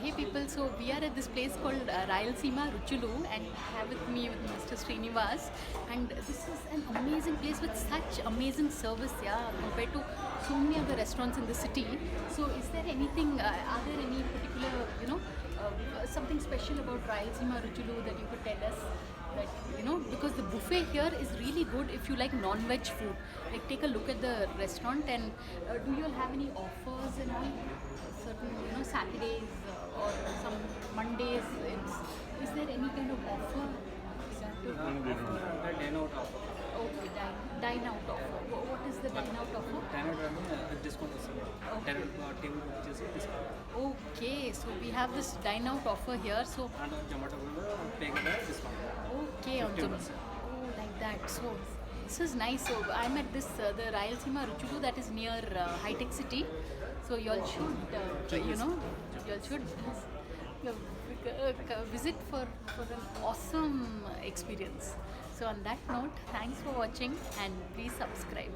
Hey people, so we are at this place called Rayalseema, Ruchulu, and I have with me with Mr. Srinivas, and this is an amazing place with such amazing service, yeah, compared to so many other restaurants in the city. So, is there anything? Are there any particular, something special about Rayalseema Ruchulu that you could tell us? That because the buffet here is really good if you like non-veg food. Like, take a look at the restaurant, and do you all have any offers and all? Certain Saturdays or some Mondays, is there any kind of offer? The dine out offer. Okay, dine out offer. What is the dine out offer? Dine out discount is Okay. table purchase discount. Okay, so we have this dine out offer here. So And on Zomato paying the discount. okay, on Zoom. 50%. Oh, like that. So this is nice. So I'm at this the Rayalseema Ruchulu that is near High Tech City. So you all should you all should visit for an awesome experience. So on that note, thanks for watching and please subscribe.